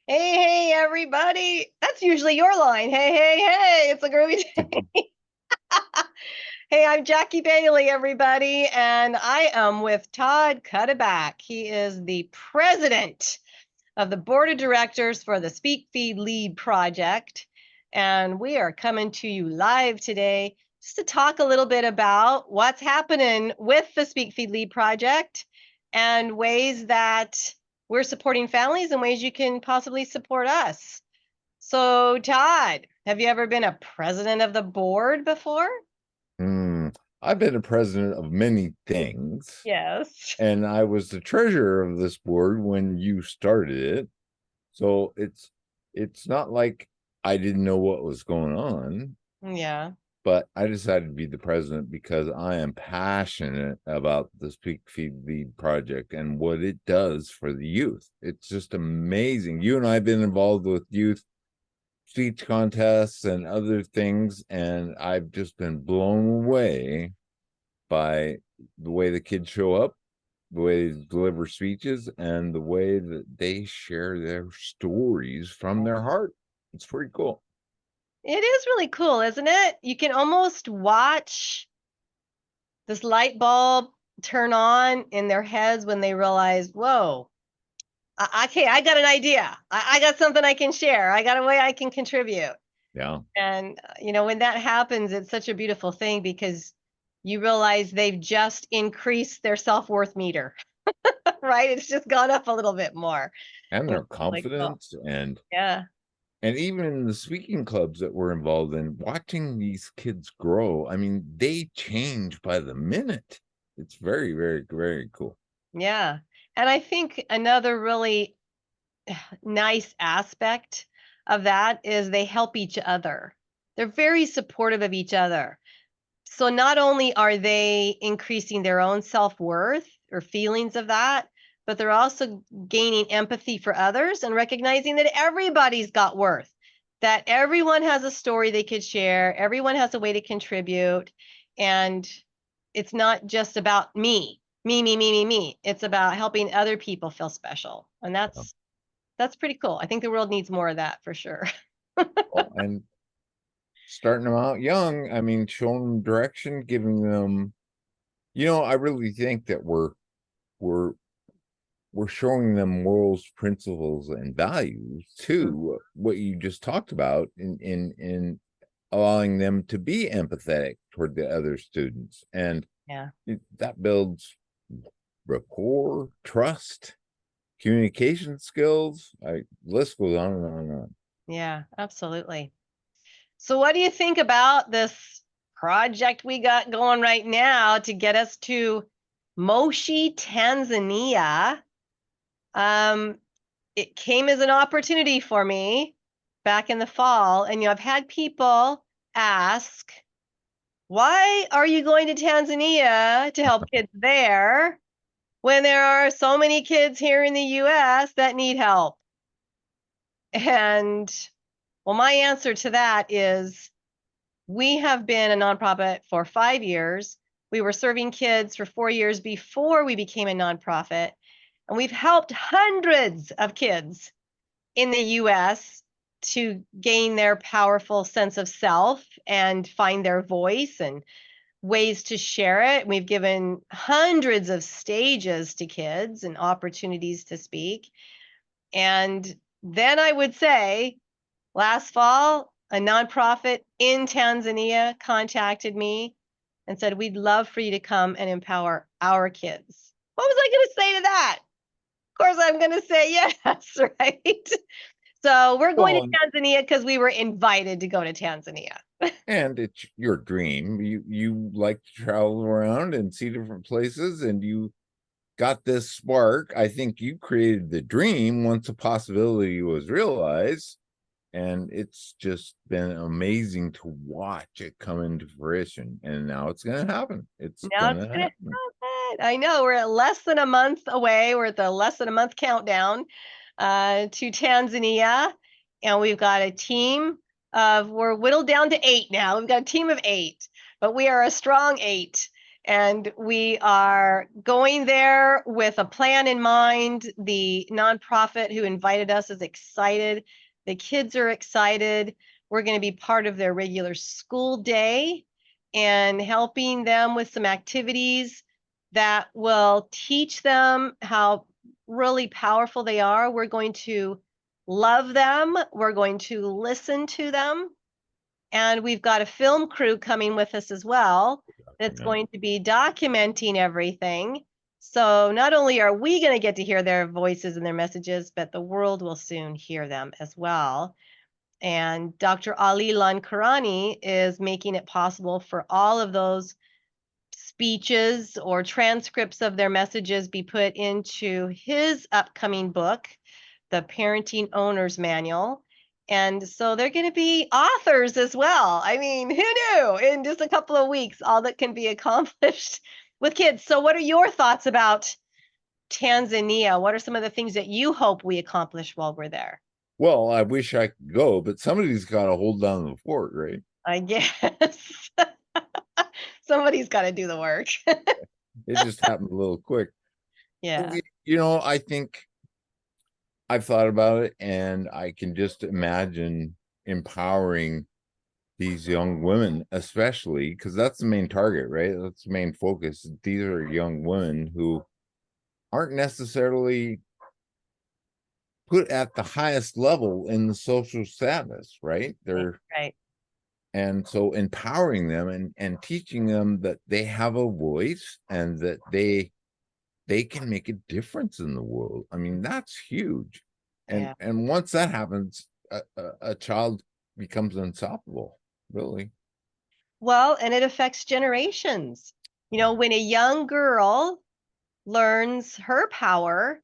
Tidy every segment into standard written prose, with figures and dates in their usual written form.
Hey, everybody. That's usually your line. Hey, it's a groovy day. Hey, I'm Jackie Bailey, everybody, and I am with Todd Cuddeback. He is the president of the board of directors for the Speak Feed Lead project. And we are coming to you live today just to talk a little bit about what's happening with the Speak Feed Lead project and ways that we're supporting families and ways you can possibly support us. So, Todd, have you ever been a president of the board before? Hmm. I've been a president of many things, Yes. and I was the treasurer of this board when you started it. So it's not like I didn't know what was going on, Yeah. but I decided to be the president because I am passionate about the Speak Feed Lead project and what it does for the youth. It's just amazing. You and I have been involved with youth speech contests and other things, and I've just been blown away by the way the kids show up, the way they deliver speeches, and the way that they share their stories from their heart. It's pretty cool. It is really cool, isn't it? You can almost watch this light bulb turn on in their heads when they realize, whoa, okay, I got an idea. I got something I can share. I got a way I can contribute. Yeah. And, when that happens, it's such a beautiful thing because you realize they've just increased their self worth meter, right? It's just gone up a little bit more. And And their it's like, oh, confidence yeah. and even in the speaking clubs that we're involved in, watching these kids grow, I mean, they change by the minute. It's very, very, very cool. Yeah. And I think another really nice aspect of that is they help each other. They're very supportive of each other. So not only are they increasing their own self-worth or feelings of that, but they're also gaining empathy for others and recognizing that everybody's got worth, that everyone has a story they could share, everyone has a way to contribute, and it's not just about me. It's about helping other people feel special. And that's pretty cool. I think the world needs more of that for sure. And starting them out young, I mean, showing them direction, giving them, I really think that we're we're showing them morals, principles, and values too. What you just talked about in allowing them to be empathetic toward the other students, and Yeah. that builds rapport, trust, communication skills. I list goes on and on and on. Yeah, absolutely. So what do you think about this project we got going right now to get us to Moshi, Tanzania? Um, it came as an opportunity for me back in the fall, and I've had people ask, "Why are you going to Tanzania to help kids there when there are so many kids here in the US that need help?" And well, my answer to that is we have been a nonprofit for 5 years. We were serving kids for 4 years before we became a nonprofit. And we've helped hundreds of kids in the US to gain their powerful sense of self and find their voice and ways to share it. We've given hundreds of stages to kids and opportunities to speak. And then I would say last fall, a nonprofit in Tanzania contacted me and said, "We'd love for you to come and empower our kids." What was I going to say to that? Of course, I'm going to say yes, right? So we're going to Well, Tanzania because we were invited to go to Tanzania. and it's your dream. You like to travel around and see different places, and you got this spark. I think you created the dream once the possibility was realized, and it's just been amazing to watch it come into fruition. And now it's going to happen. It's Now going it's to going to happen. happen. I know we're at less than a month away. We're at the less than a month countdown to Tanzania. And we've got a team we're whittled down to 8 now. We've got a team of 8, but we are a strong 8. And we are going there with a plan in mind. The nonprofit who invited us is excited. The kids are excited. We're going to be part of their regular school day and helping them with some activities that will teach them how really powerful they are. We're going to love them. We're going to listen to them. And we've got a film crew coming with us as well that's going to be documenting everything. So not only are we going to get to hear their voices and their messages, but the world will soon hear them as well. And Dr. Ali Lankarani is making it possible for all of those speeches or transcripts of their messages be put into his upcoming book, The Parenting Owner's Manual. And so they're going to be authors as well. I mean, who knew in just a couple of weeks, all that can be accomplished with kids. So, what are your thoughts about Tanzania? What are some of the things that you hope we accomplish while we're there? Well, I wish I could go, but somebody's got to hold down the fort, right? I guess somebody's got to do the work. It just happened a little quick. Yeah. I think I've thought about it, and I can just imagine empowering these young women, especially because that's the main target, right? That's the main focus. These are young women who aren't necessarily put at the highest level in the social status, right? Right. And so empowering them and teaching them that they have a voice and that they can make a difference in the world. I mean, that's huge. Yeah. And once that happens, a child becomes unstoppable, really. Well, and it affects generations. When a young girl learns her power,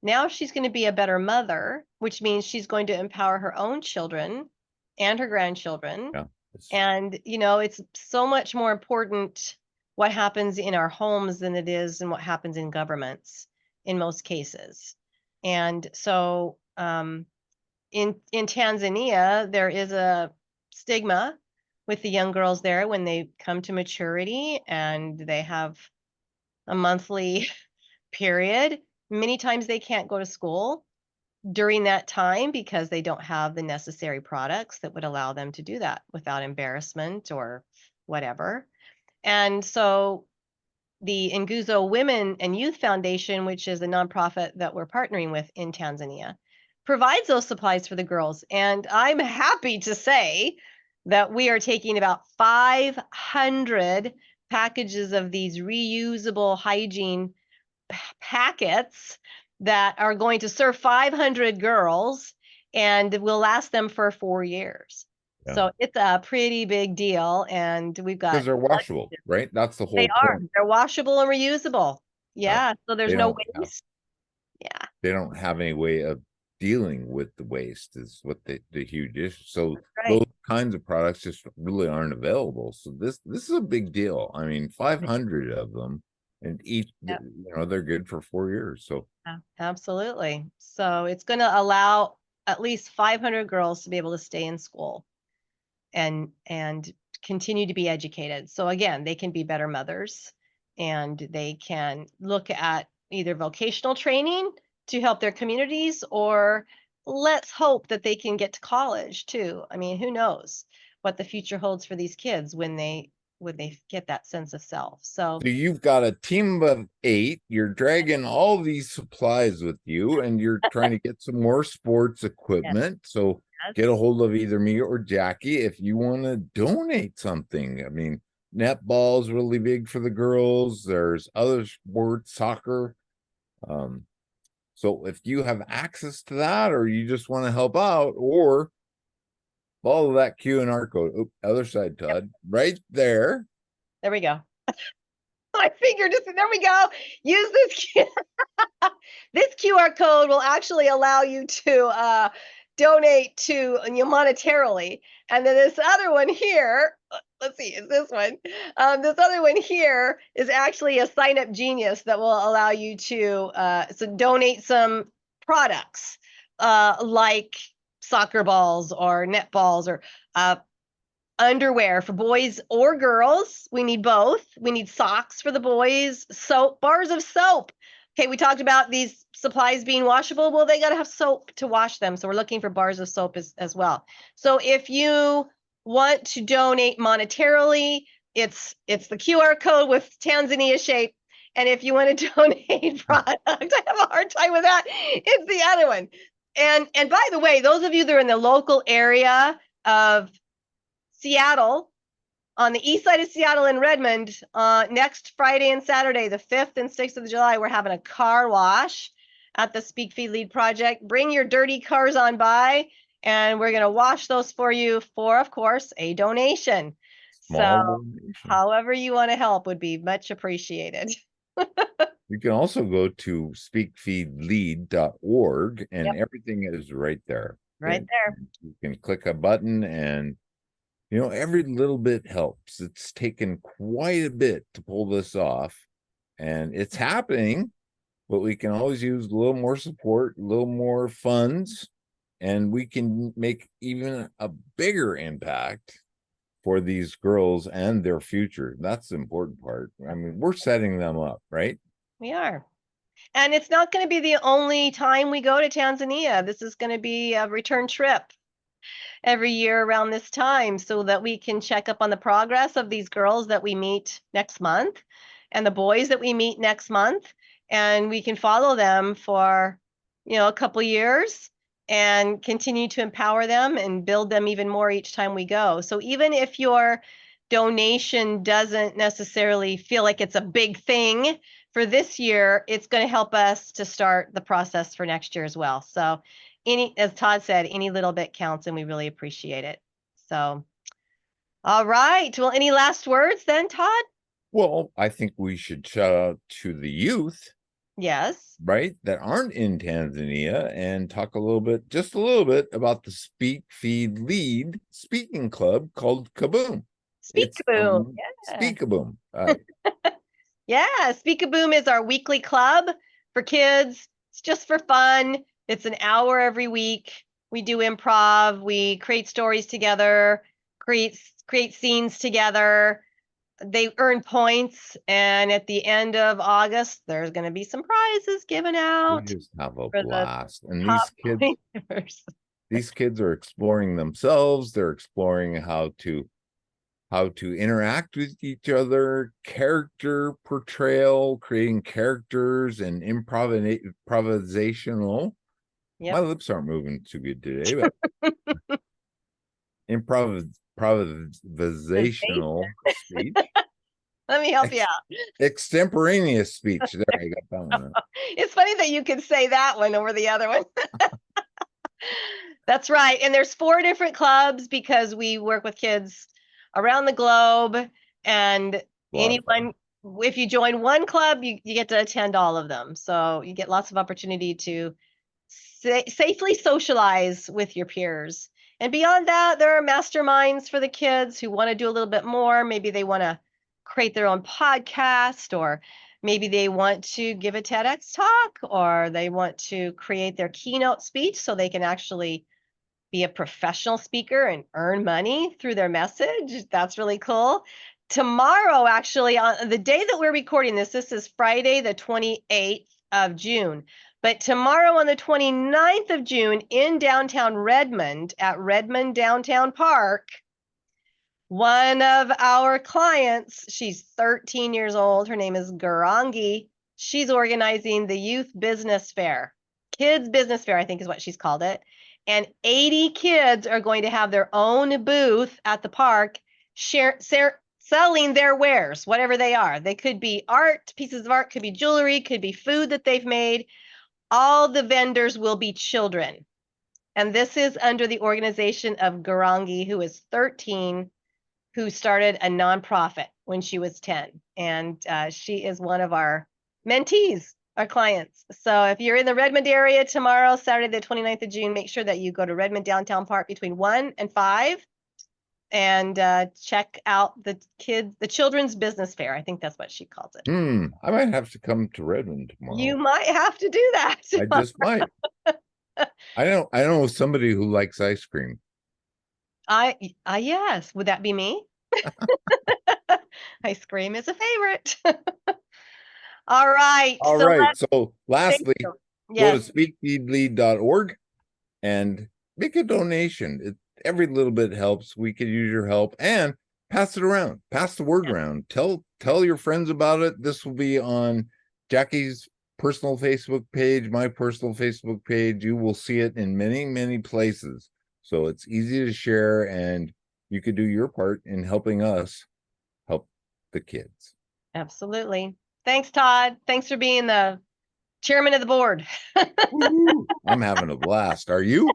now she's going to be a better mother, which means she's going to empower her own children and her grandchildren. Yeah. And, it's so much more important what happens in our homes than it is in what happens in governments in most cases. And so in Tanzania, there is a stigma with the young girls there when they come to maturity and they have a monthly period. Many times they can't go to school during that time because they don't have the necessary products that would allow them to do that without embarrassment or whatever. And so the Nguzo Women and Youth Foundation, which is a nonprofit that we're partnering with in Tanzania, provides those supplies for the girls. And I'm happy to say that we are taking about 500 packages of these reusable hygiene packets that are going to serve 500 girls and will last them for 4 years. Yeah. So it's a pretty big deal. And we've got Because they're washable, right? That's the they whole are. point. They're washable and reusable. Yeah. So there's They no don't have, waste. Yeah. they don't have any way of dealing with the waste is what the huge issue. So Right. those kinds of products just really aren't available. So this is a big deal. I mean, 500 of them, and each Yep. they're good for 4 years. So Yeah, absolutely. So it's going to allow at least 500 girls to be able to stay in school and continue to be educated. So again, they can be better mothers and they can look at either vocational training to help their communities, or let's hope that they can get to college too. I mean, who knows what the future holds for these kids when they get that sense of self. So you've got a team of 8, you're dragging all these supplies with you, and you're trying to get some more sports equipment. So get a hold of either me or Jackie if you want to donate something. I mean, netball is really big for the girls. There's other sports, soccer. So if you have access to that, or you just want to help out, or follow that QR code. Oop, other side, Todd, right there. There we go. My finger just, there we go. Use this. This QR code will actually allow you to donate to monetarily. And then this other one here, let's see, is this one? This other one here is actually a sign up genius that will allow you to donate some products like soccer balls or net balls or underwear for boys or girls. We need both. We need socks for the boys, soap, bars of soap. Okay, we talked about these supplies being washable. Well, they got to have soap to wash them. So we're looking for bars of soap as well. So if you want to donate monetarily, it's the QR code with Tanzania shape. And if you want to donate product, I have a hard time with that. It's the other one. And by the way, those of you that are in the local area of Seattle, on the east side of Seattle in Redmond, next Friday and Saturday, the 5th and 6th of July, we're having a car wash at the Speak Feed Lead Project. Bring your dirty cars on by, and we're going to wash those for you for, of course, a donation. Small So donation. however you want to help would be much appreciated. You can also go to speakfeedlead.org and Yep. everything is right there. Right there. You can click a button and every little bit helps. It's taken quite a bit to pull this off, and it's happening, but we can always use a little more support, a little more funds, and we can make even a bigger impact for these girls and their future. That's the important part. I mean, we're setting them up, right? We are. And it's not going to be the only time we go to Tanzania. This is going to be a return trip every year around this time so that we can check up on the progress of these girls that we meet next month and the boys that we meet next month. And we can follow them for, a couple years and continue to empower them and build them even more each time we go. So even if your donation doesn't necessarily feel like it's a big thing for this year, it's going to help us to start the process for next year as well. So as Todd said, any little bit counts and we really appreciate it. So, all right. Well, any last words then, Todd? Well, I think we should shout out to the youth, Yes. right, that aren't in Tanzania and talk just a little bit about the Speak Feed Lead speaking club called Kaboom. It's Speak-a-boom. Yeah. Speak-a-boom. Yeah. Speak-a-boom is our weekly club for kids. It's just for fun. It's an hour every week. We do improv. We create stories together, create scenes together. They earn points, and at the end of August, there's going to be some prizes given We out just have a for the blast. And top pointers. these kids are exploring themselves. They're exploring how to interact with each other, character portrayal, creating characters, and improvisational. Yep. My lips aren't moving too good today, but improvisational speech. Let me help you out. Extemporaneous speech. There, I got that one. It's funny that you could say that one over the other one. That's right. And there's 4 different clubs because we work with kids around the globe. And anyone, if you join one club, you get to attend all of them. So you get lots of opportunity to safely socialize with your peers. And beyond that, there are masterminds for the kids who want to do a little bit more. Maybe they want to create their own podcast, or maybe they want to give a TEDx talk, or they want to create their keynote speech so they can actually be a professional speaker and earn money through their message. That's really cool. Tomorrow, actually, on the day that we're recording this is Friday, the 28th of June. But tomorrow on the 29th of June in downtown Redmond at Redmond Downtown Park, one of our clients, she's 13 years old. Her name is Garangi. She's organizing the Youth Business Fair. Kids Business Fair, I think is what she's called it. And 80 kids are going to have their own booth at the park, selling their wares, whatever they are. They could be art, pieces of art, could be jewelry, could be food that they've made. All the vendors will be children. And this is under the organization of Garangi, who is 13, who started a nonprofit when she was 10. And she is one of our mentees, our clients. So if you're in the Redmond area tomorrow, Saturday, the 29th of June, make sure that you go to Redmond Downtown Park between 1 and 5 and check out the children's business fair. I think that's what she calls it. I might have to come to Redmond tomorrow. You might have to do that. I just might. I know somebody who likes ice cream. Yes. Would that be me? Ice cream is a favorite. All right. All So right. So thank lastly, you. go to Yes, speakfeedlead.org and make a donation. Every little bit helps. We could use your help, and pass it around. Pass the word around. Tell your friends about it. This will be on Jackie's personal Facebook page, my personal Facebook page. You will see it in many, many places. So it's easy to share, and you could do your part in helping us help the kids. absolutely. Thanks, Todd. Thanks for being the chairman of the board. Woo-hoo. I'm having a blast. Are you?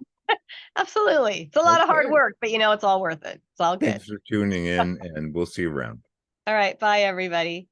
Absolutely. It's a lot of hard Okay. work, but it's all worth it. It's all good. Thanks for tuning in, and we'll see you around. All right. Bye, everybody.